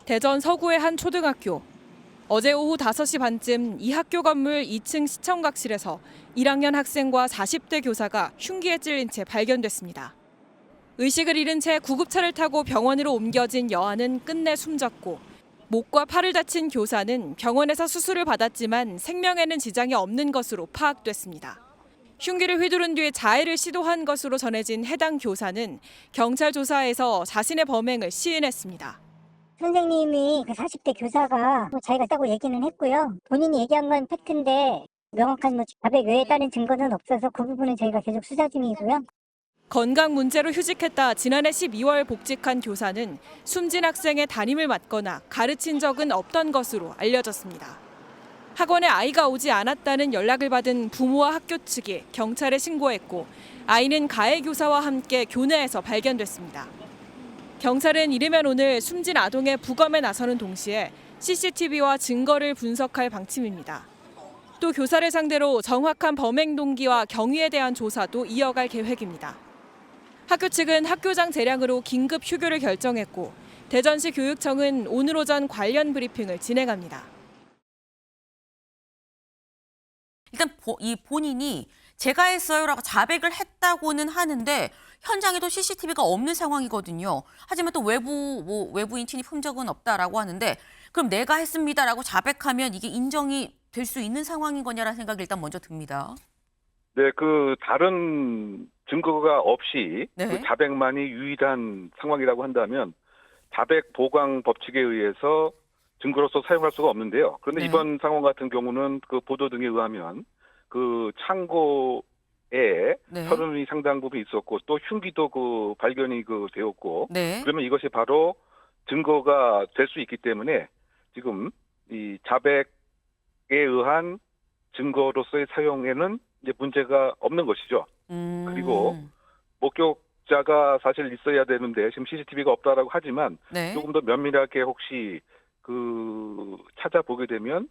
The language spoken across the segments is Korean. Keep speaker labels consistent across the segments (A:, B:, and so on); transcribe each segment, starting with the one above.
A: 대전 서구의 한 초등학교. 어제 오후 5시 반쯤 이 학교 건물 2층 시청각실에서 1학년 학생과 40대 교사가 흉기에 찔린 채 발견됐습니다. 의식을 잃은 채 구급차를 타고 병원으로 옮겨진 여아는 끝내 숨졌고, 목과 팔을 다친 교사는 병원에서 수술을 받았지만 생명에는 지장이 없는 것으로 파악됐습니다. 흉기를 휘두른 뒤에 자해를 시도한 것으로 전해진 해당 교사는 경찰 조사에서 자신의 범행을 시인했습니다.
B: 선생님이 그 40대 교사가 자기가 있다고 얘기는 했고요. 본인이 얘기한 건 팩트인데 명확한 자백 외에 다른 증거는 없어서 그 부분은 저희가 계속 수사 중이고요.
A: 건강 문제로 휴직했다 지난해 12월 복직한 교사는 숨진 학생의 담임을 맡거나 가르친 적은 없던 것으로 알려졌습니다. 학원에 아이가 오지 않았다는 연락을 받은 부모와 학교 측이 경찰에 신고했고, 아이는 가해 교사와 함께 교내에서 발견됐습니다. 경찰은 이르면 오늘 숨진 아동의 부검에 나서는 동시에 CCTV와 증거를 분석할 방침입니다. 또 교사를 상대로 정확한 범행 동기와 경위에 대한 조사도 이어갈 계획입니다. 학교 측은 학교장 재량으로 긴급 휴교를 결정했고, 대전시 교육청은 오늘 오전 관련 브리핑을 진행합니다.
C: 일단 이 본인이 제가 했어요라고 자백을 했다고는 하는데 현장에도 CCTV가 없는 상황이거든요. 하지만 또 외부인 침입 흔적은 없다라고 하는데, 그럼 내가 했습니다라고 자백하면 이게 인정이 될 수 있는 상황인 거냐라는 생각이 일단 먼저 듭니다.
D: 네, 다른 증거가 없이
C: 네.
D: 그 자백만이 유일한 상황이라고 한다면 자백 보강 법칙에 의해서 증거로서 사용할 수가 없는데요. 그런데
C: 네.
D: 이번 상황 같은 경우는 그 보도 등에 의하면 그 창고에
C: 네.
D: 혈흔이 상당 부분 있었고, 또 흉기도 발견이 되었고,
C: 네.
D: 그러면 이것이 바로 증거가 될 수 있기 때문에 지금 이 자백에 의한 증거로서의 사용에는 이제 문제가 없는 것이죠. 그리고 목격자가 사실 있어야 되는데 지금 CCTV가 없다라고 하지만
C: 네.
D: 조금 더 면밀하게 혹시 찾아보게 되면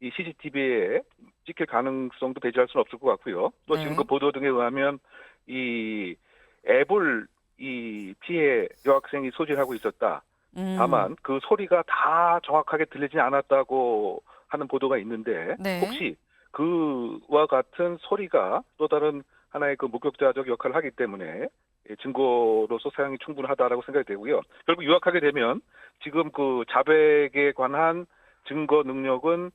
D: 이 CCTV에 찍힐 가능성도 배제할 수는 없을 것 같고요. 또
C: 네.
D: 지금 그 보도 등에 의하면 이 앱을 이 피해 여학생이 소지하고 있었다. 다만 그 소리가 다 정확하게 들리지 않았다고 하는 보도가 있는데,
C: 네.
D: 혹시 그와 같은 소리가 또 다른 하나의 목격자적 역할을 하기 때문에 증거로서 사용이 충분하다라고 생각이 되고요. 결국 요약하게 되면 지금 자백에 관한 증거 능력은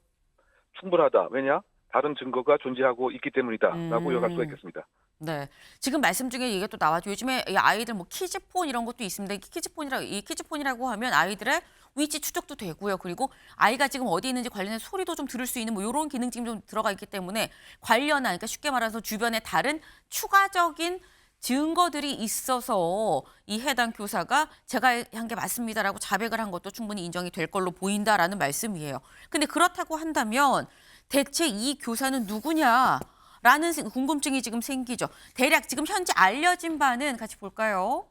D: 충분하다. 왜냐? 다른 증거가 존재하고 있기 때문이다라고 요약할 수가 있겠습니다.
C: 네. 지금 말씀 중에 이게 또 나왔죠. 요즘에 이 아이들 키즈폰 이런 것도 있습니다. 이 키즈폰이라고 하면 아이들의 위치 추적도 되고요. 그리고 아이가 지금 어디 있는지 관련된 소리도 좀 들을 수 있는 이런 기능들이 좀 들어가 있기 때문에 관련한, 그러니까 쉽게 말해서 주변에 다른 추가적인 증거들이 있어서 이 해당 교사가 제가 한 게 맞습니다라고 자백을 한 것도 충분히 인정이 될 걸로 보인다라는 말씀이에요. 근데 그렇다고 한다면 대체 이 교사는 누구냐? 라는 궁금증이 지금 생기죠. 대략 지금 현재 알려진 바는 같이 볼까요?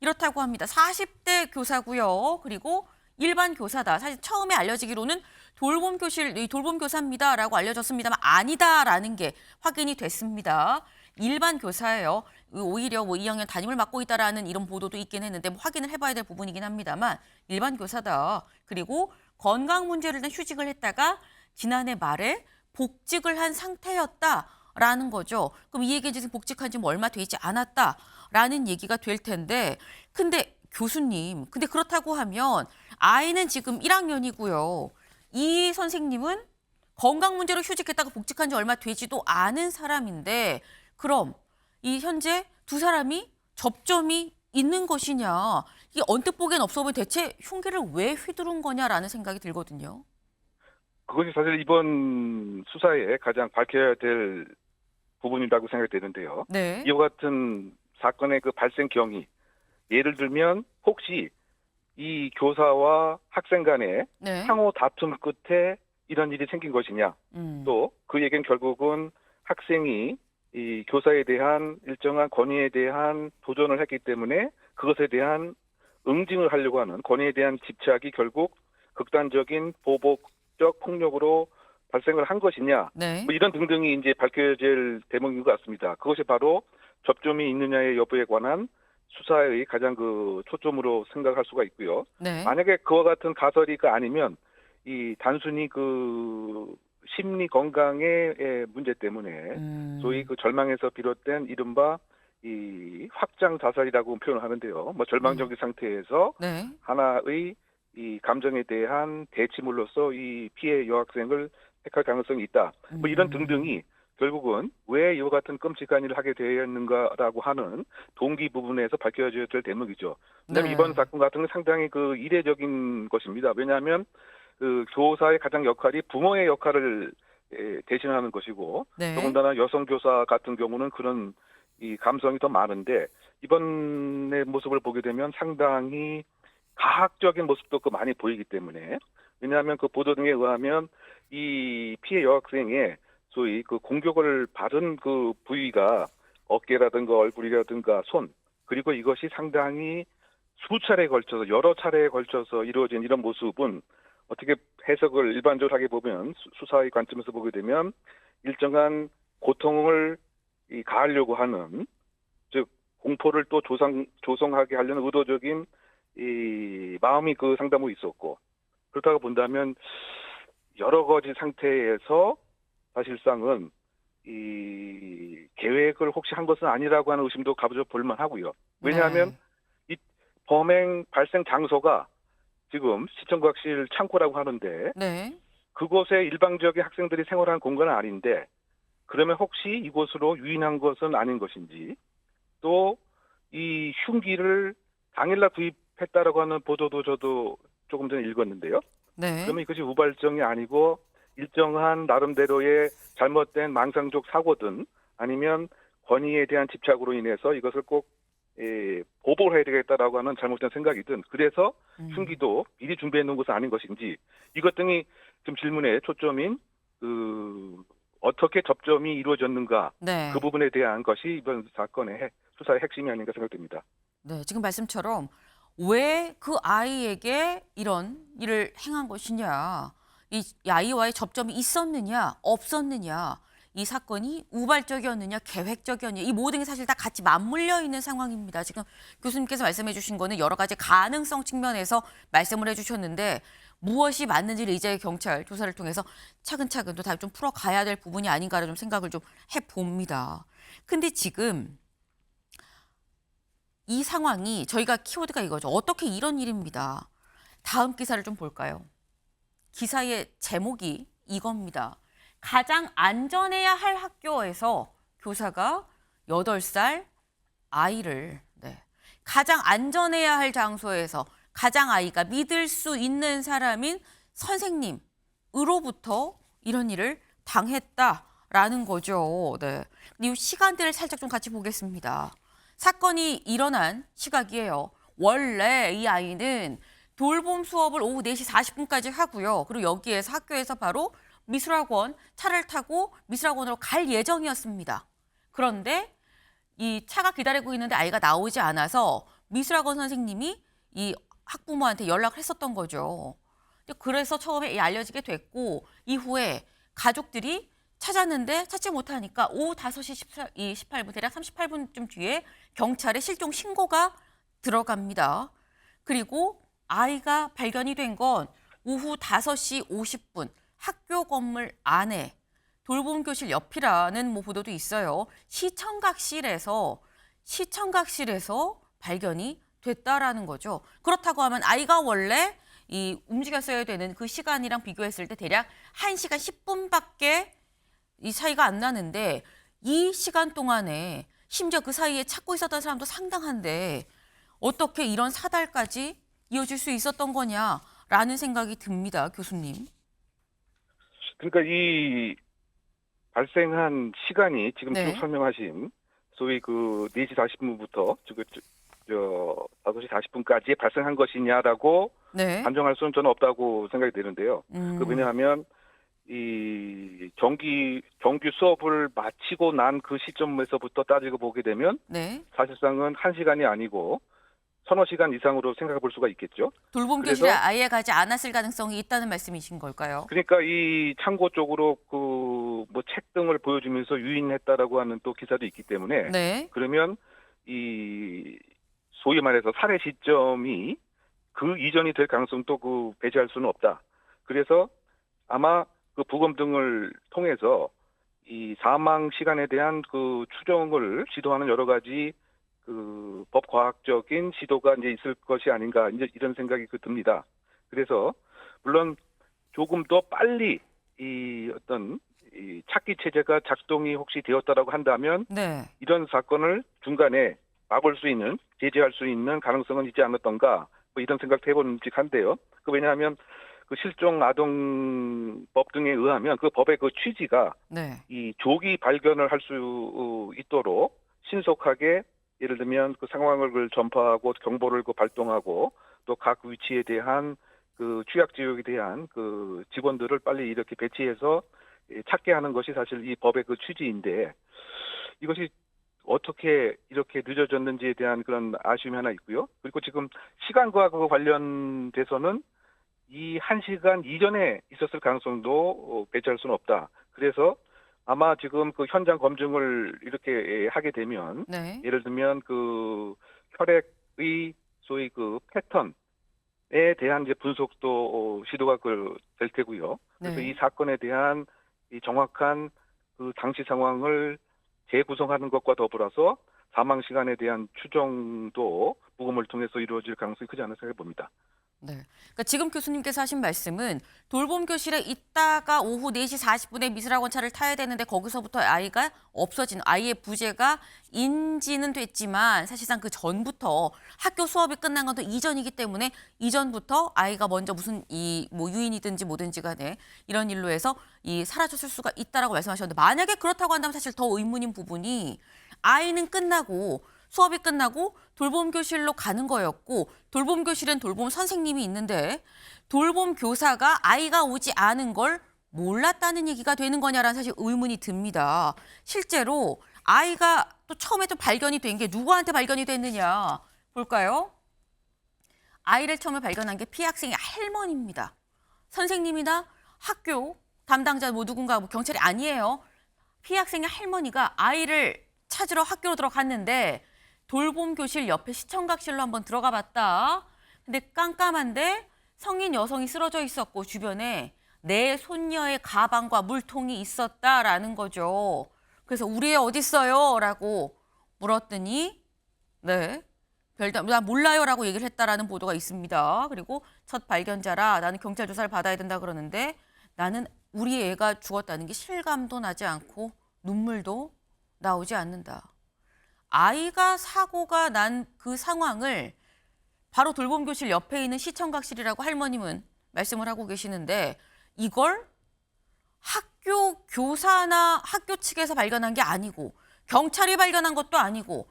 C: 이렇다고 합니다. 40대 교사고요. 그리고 일반 교사다. 사실 처음에 알려지기로는 돌봄 교사입니다라고 알려졌습니다만 아니다라는 게 확인이 됐습니다. 일반 교사예요. 오히려 2학년 담임을 맡고 있다라는 이런 보도도 있긴 했는데 확인을 해봐야 될 부분이긴 합니다만 일반 교사다. 그리고 건강 문제로 인해 휴직을 했다가 지난해 말에 복직을 한 상태였다라는 거죠. 그럼 이 얘기는 지금 복직한 지 얼마 되지 않았다라는 얘기가 될 텐데, 근데 교수님, 근데 그렇다고 하면 아이는 지금 1학년이고요. 이 선생님은 건강 문제로 휴직했다가 복직한 지 얼마 되지도 않은 사람인데, 그럼 이 현재 두 사람이 접점이 있는 것이냐, 이게 언뜻 보기엔 없어 보이면 대체 흉기를 왜 휘두른 거냐라는 생각이 들거든요.
D: 그것이 사실 이번 수사에 가장 밝혀야 될 부분이라고 생각이 되는데요.
C: 네.
D: 이와 같은 사건의 발생 경위, 예를 들면 혹시 이 교사와 학생 간의
C: 네.
D: 상호 다툼 끝에 이런 일이 생긴 것이냐. 또 그 얘기는 결국은 학생이 이 교사에 대한 일정한 권위에 대한 도전을 했기 때문에 그것에 대한 응징을 하려고 하는 권위에 대한 집착이 결국 극단적인 보복적 폭력으로 발생을 한 것이냐.
C: 네.
D: 이런 등등이 이제 밝혀질 대목인 것 같습니다. 그것이 바로 접점이 있느냐의 여부에 관한 수사의 가장 그 초점으로 생각할 수가 있고요.
C: 네.
D: 만약에 그와 같은 가설이가 아니면 이 단순히 그 심리 건강의 문제 때문에 소위 그 절망에서 비롯된 이른바 이 확장 자살이라고 표현을 하는데요. 뭐 절망적인 상태에서
C: 네.
D: 하나의 이 감정에 대한 대치물로서 이 피해 여학생을 택할 가능성이 있다. 뭐 이런 등등이 결국은 왜 이와 같은 끔찍한 일을 하게 되었는가라고 하는 동기 부분에서 밝혀져야 될 대목이죠. 왜냐하면
C: 네.
D: 이번 사건 같은 건 상당히 그 이례적인 것입니다. 왜냐하면 그 교사의 가장 역할이 부모의 역할을 대신하는 것이고
C: 네.
D: 더군다나 여성 교사 같은 경우는 그런 이 감성이 더 많은데 이번의 모습을 보게 되면 상당히 가학적인 모습도 그 많이 보이기 때문에 왜냐하면 그 보도 등에 의하면 이 피해 여학생의 소위 그 공격을 받은 그 부위가 어깨라든가 얼굴이라든가 손 그리고 이것이 상당히 수차례에 걸쳐서 여러 차례에 걸쳐서 이루어진 이런 모습은 어떻게 해석을 일반적으로 하게 보면 수사의 관점에서 보게 되면 일정한 고통을 가하려고 하는 즉 공포를 또 조성하게 하려는 의도적인 이 마음이 그 상당히 있었고 그렇다고 본다면 여러 가지 상태에서 사실상은 이 계획을 혹시 한 것은 아니라고 하는 의심도 가져볼 볼만하고요. 왜냐하면
C: 네.
D: 이 범행 발생 장소가 지금 시청각실 창고라고 하는데
C: 네.
D: 그곳에 일방적인 학생들이 생활하는 공간은 아닌데 그러면 혹시 이곳으로 유인한 것은 아닌 것인지 또 이 흉기를 당일날 구입했다라고 하는 보도도 저도 조금 전에 읽었는데요.
C: 네.
D: 그러면 이것이 우발정이 아니고 일정한 나름대로의 잘못된 망상적 사고든 아니면 권위에 대한 집착으로 인해서 이것을 꼭 보복을 해야 되겠다라고 하는 잘못된 생각이든 그래서 흉기도 미리 준비해 놓은 것은 아닌 것인지 이것 등이 좀 질문의 초점인 어떻게 접점이 이루어졌는가
C: 네.
D: 그 부분에 대한 것이 이번 사건의 수사의 핵심이 아닌가 생각됩니다.
C: 네, 지금 말씀처럼 왜 그 아이에게 이런 일을 행한 것이냐, 이 아이와의 접점이 있었느냐, 없었느냐, 이 사건이 우발적이었느냐, 계획적이었느냐, 이 모든 게 사실 다 같이 맞물려 있는 상황입니다. 지금 교수님께서 말씀해 주신 거는 여러 가지 가능성 측면에서 말씀을 해주셨는데 무엇이 맞는지를 이제 경찰 조사를 통해서 차근차근 또 다 좀 풀어가야 될 부분이 아닌가를 좀 생각을 좀 해봅니다. 근데 지금 이 상황이 저희가 키워드가 이거죠. 어떻게 이런 일입니다. 다음 기사를 좀 볼까요? 기사의 제목이 이겁니다. 가장 안전해야 할 학교에서 교사가 8살 아이를 가장 안전해야 할 장소에서 가장 아이가 믿을 수 있는 사람인 선생님으로부터 이런 일을 당했다라는 거죠. 네. 이 시간대를 살짝 좀 같이 보겠습니다. 사건이 일어난 시각이에요. 원래 이 아이는 돌봄 수업을 오후 4시 40분까지 하고요. 그리고 여기에서 학교에서 바로 미술학원 차를 타고 미술학원으로 갈 예정이었습니다. 그런데 이 차가 기다리고 있는데 아이가 나오지 않아서 미술학원 선생님이 이 학부모한테 연락을 했었던 거죠. 그래서 처음에 알려지게 됐고 이후에 가족들이 찾았는데 찾지 못하니까 오후 5시 18분, 대략 38분쯤 뒤에 경찰에 실종 신고가 들어갑니다. 그리고 아이가 발견이 된 건 오후 5시 50분 학교 건물 안에 돌봄 교실 옆이라는 보도도 있어요. 시청각실에서 발견이 됐다라는 거죠. 그렇다고 하면 아이가 원래 이 움직였어야 되는 그 시간이랑 비교했을 때 대략 1시간 10분밖에 이 차이가 안 나는데 이 시간 동안에 심지어 그 사이에 찾고 있었던 사람도 상당한데 어떻게 이런 사달까지 이어질 수 있었던 거냐라는 생각이 듭니다, 교수님.
D: 그러니까 이 발생한 시간이 지금
C: 네.
D: 쭉 설명하신 소위 그 4시 40분부터 5시 40분까지 발생한 것이냐라고
C: 네.
D: 단정할 수는 저는 없다고 생각이 되는데요. 왜냐하면 이 정규 수업을 마치고 난 그 시점에서부터 따지고 보게 되면
C: 네.
D: 사실상은 1시간이 아니고 서너 시간 이상으로 생각해 볼 수가 있겠죠.
C: 돌봄
D: 그래서-
C: 교실에 아예 가지 않았을 가능성이 있다는 말씀이신 걸까요?
D: 그러니까 이 창고 쪽으로 그 뭐 책 등을 보여주면서 유인했다라고 하는 또 기사도 있기 때문에
C: 네.
D: 그러면 이 소위 말해서 살해 시점이 그 이전이 될 가능성도 배제할 수는 없다. 그래서 아마 그 부검 등을 통해서 이 사망 시간에 대한 그 추정을 시도하는 여러 가지 그 법과학적인 시도가 이제 있을 것이 아닌가 이제 이런 생각이 듭니다. 그래서 물론 조금 더 빨리 이 어떤 이 찾기 체제가 작동이 혹시 되었다라고 한다면
C: 네.
D: 이런 사건을 중간에 막을 수 있는, 제재할 수 있는 가능성은 있지 않았던가 뭐 이런 생각도 해본직한데요. 왜냐하면 그 실종 아동법 등에 의하면 그 법의 그 취지가
C: 네.
D: 이 조기 발견을 할 수 있도록 신속하게 예를 들면 그 상황을 전파하고 경보를 발동하고 또 각 위치에 대한 그 취약 지역에 대한 그 직원들을 빨리 이렇게 배치해서 찾게 하는 것이 사실 이 법의 그 취지인데 이것이 어떻게 이렇게 늦어졌는지에 대한 그런 아쉬움이 하나 있고요. 그리고 지금 시간과 그 관련돼서는 이 1시간 이전에 있었을 가능성도 배제할 수는 없다. 그래서 아마 지금 그 현장 검증을 이렇게 하게 되면
C: 네.
D: 예를 들면 그 혈액의 소위 그 패턴에 대한 이제 분석도 시도가 될 테고요. 그래서
C: 네.
D: 이 사건에 대한 이 정확한 그 당시 상황을 재구성하는 것과 더불어서 사망 시간에 대한 추정도 부검을 통해서 이루어질 가능성이 크지 않을까 생각해 봅니다.
C: 네. 그러니까 지금 교수님께서 하신 말씀은 돌봄 교실에 있다가 오후 4시 40분에 미술학원차를 타야 되는데 거기서부터 아이가 없어진 아이의 부재가 인지는 됐지만 사실상 그 전부터 학교 수업이 끝난 건 또 이전이기 때문에 이전부터 아이가 먼저 무슨 이 뭐 유인이든지 뭐든지 간에 이런 일로 해서 이 사라졌을 수가 있다라고 말씀하셨는데 만약에 그렇다고 한다면 사실 더 의문인 부분이 아이는 끝나고 수업이 끝나고 돌봄 교실로 가는 거였고 돌봄 교실엔 돌봄 선생님이 있는데 돌봄 교사가 아이가 오지 않은 걸 몰랐다는 얘기가 되는 거냐라는 사실 의문이 듭니다. 실제로 아이가 또 처음에 좀 발견이 된 게 누구한테 발견이 됐느냐 볼까요? 아이를 처음에 발견한 게 피해 학생의 할머니입니다. 선생님이나 학교 담당자 뭐 누군가 뭐 경찰이 아니에요. 피해 학생의 할머니가 아이를 찾으러 학교로 들어갔는데 돌봄 교실 옆에 시청각실로 한번 들어가 봤다. 근데 깜깜한데 성인 여성이 쓰러져 있었고 주변에 내 손녀의 가방과 물통이 있었다라는 거죠. 그래서 우리 애 어디 있어요? 라고 물었더니 네. 나 몰라요라고 얘기를 했다라는 보도가 있습니다. 그리고 첫 발견자라 나는 경찰 조사를 받아야 된다 그러는데 나는 우리 애가 죽었다는 게 실감도 나지 않고 눈물도 나오지 않는다. 아이가 사고가 난 그 상황을 바로 돌봄 교실 옆에 있는 시청각실이라고 할머님은 말씀을 하고 계시는데 이걸 학교 교사나 학교 측에서 발견한 게 아니고 경찰이 발견한 것도 아니고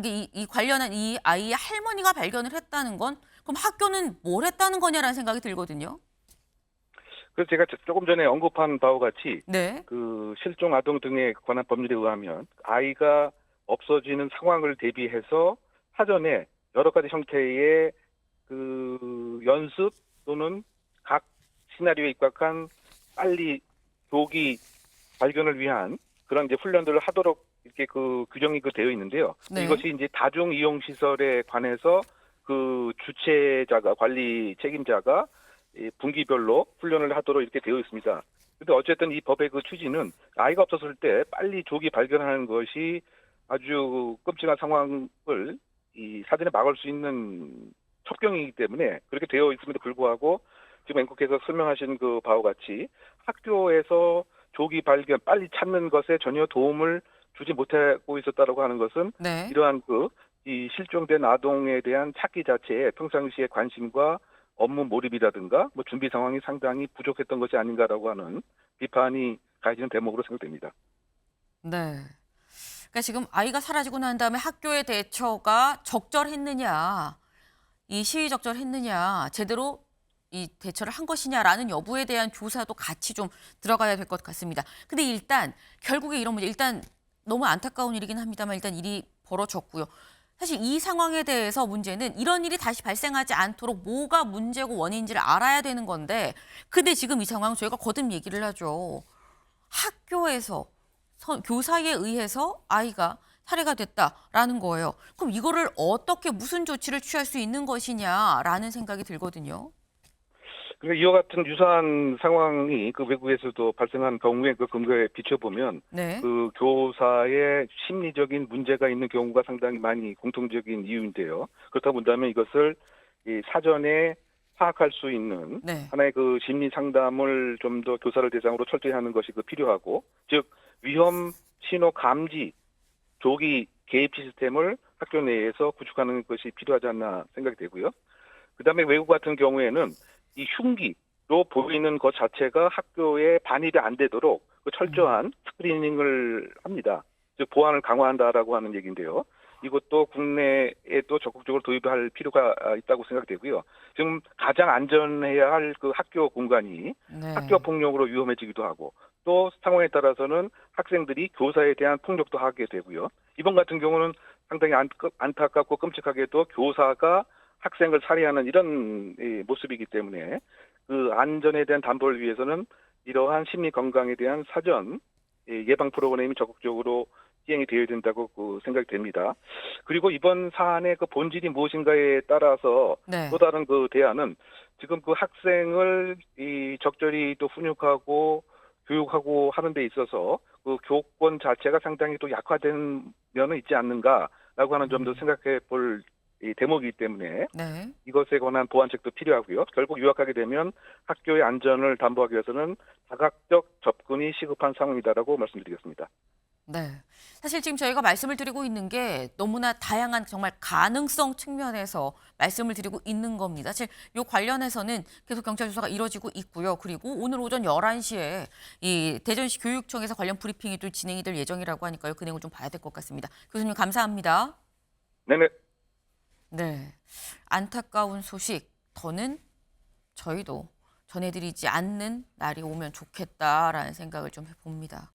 C: 이 관련한 이 아이의 할머니가 발견을 했다는 건 그럼 학교는 뭘 했다는 거냐라는 생각이 들거든요.
D: 그래서 제가 조금 전에 언급한 바와 같이
C: 네.
D: 그 실종 아동 등에 관한 법률에 의하면 아이가 없어지는 상황을 대비해서 사전에 여러 가지 형태의 그 연습 또는 각 시나리오에 입각한 빨리 조기 발견을 위한 그런 이제 훈련들을 하도록 이렇게 그 규정이 되어 있는데요.
C: 네.
D: 이것이 이제 다중 이용 시설에 관해서 그 주체자가 관리 책임자가 분기별로 훈련을 하도록 이렇게 되어 있습니다. 근데 어쨌든 이 법의 그 취지는 아이가 없었을 때 빨리 조기 발견하는 것이 아주 끔찍한 상황을 이 사전에 막을 수 있는 첩경이기 때문에 그렇게 되어 있음에도 불구하고 지금 앵커께서 설명하신 그 바와 같이 학교에서 조기 발견, 빨리 찾는 것에 전혀 도움을 주지 못하고 있었다라고 하는 것은
C: 네.
D: 이러한 이 실종된 아동에 대한 찾기 자체에 평상시에 관심과 업무 몰입이라든가 뭐 준비 상황이 상당히 부족했던 것이 아닌가라고 하는 비판이 가해지는 대목으로 생각됩니다.
C: 네. 그러니까 지금 아이가 사라지고 난 다음에 학교의 대처가 적절했느냐, 이 시위 적절했느냐, 제대로 이 대처를 한 것이냐라는 여부에 대한 조사도 같이 좀 들어가야 될 것 같습니다. 근데 일단 결국에 이런 문제, 일단 너무 안타까운 일이긴 합니다만 일단 일이 벌어졌고요. 사실 이 상황에 대해서 문제는 이런 일이 다시 발생하지 않도록 뭐가 문제고 원인인지를 알아야 되는 건데 근데 지금 이 상황 저희가 거듭 얘기를 하죠. 학교에서 교사에 의해서 아이가 살해가 됐다라는 거예요. 그럼 이거를 어떻게 무슨 조치를 취할 수 있는 것이냐라는 생각이 들거든요.
D: 그러니까 이와 같은 유사한 상황이 그 외국에서도 발생한 경우에 그 근거에 비춰보면
C: 네.
D: 그 교사의 심리적인 문제가 있는 경우가 상당히 많이 공통적인 이유인데요. 그렇다 본다면 이것을 이 사전에 파악할 수 있는
C: 네.
D: 하나의 그 심리 상담을 좀 더 교사를 대상으로 철저히 하는 것이 그 필요하고, 즉 위험 신호 감지 조기 개입 시스템을 학교 내에서 구축하는 것이 필요하지 않나 생각이 되고요. 그다음에 외국 같은 경우에는 이 흉기로 보이는 것 자체가 학교에 반입이 안 되도록 그 철저한 스크리닝을 합니다. 즉 보안을 강화한다라고 하는 얘기인데요. 이것도 국내에도 적극적으로 도입할 필요가 있다고 생각되고요. 지금 가장 안전해야 할 그 학교 공간이
C: 네.
D: 학교 폭력으로 위험해지기도 하고, 또 상황에 따라서는 학생들이 교사에 대한 폭력도 하게 되고요. 이번 같은 경우는 상당히 안타깝고 끔찍하게도 교사가 학생을 살해하는 이런 모습이기 때문에 그 안전에 대한 담보를 위해서는 이러한 심리 건강에 대한 사전 예방 프로그램이 적극적으로 시행이 되어야 된다고 그 생각이 됩니다. 그리고 이번 사안의 그 본질이 무엇인가에 따라서
C: 네.
D: 또 다른 그 대안은 지금 그 학생을 이 적절히 또 훈육하고 교육하고 하는 데 있어서 그 교권 자체가 상당히 또 약화된 면은 있지 않는가라고 하는 점도 생각해 볼 이 대목이기 때문에
C: 네.
D: 이것에 관한 보완책도 필요하고요. 결국 유학하게 되면 학교의 안전을 담보하기 위해서는 다각적 접근이 시급한 상황이다라고 말씀드리겠습니다.
C: 네. 사실 지금 저희가 말씀을 드리고 있는 게 너무나 다양한 정말 가능성 측면에서 말씀을 드리고 있는 겁니다. 사실 이 관련해서는 계속 경찰 조사가 이루어지고 있고요. 그리고 오늘 오전 11시에 이 대전시 교육청에서 관련 브리핑이 또 진행이 될 예정이라고 하니까요. 그 내용을 좀 봐야 될 것 같습니다. 교수님 감사합니다.
D: 네네.
C: 네. 안타까운 소식 더는 저희도 전해드리지 않는 날이 오면 좋겠다라는 생각을 좀 해봅니다.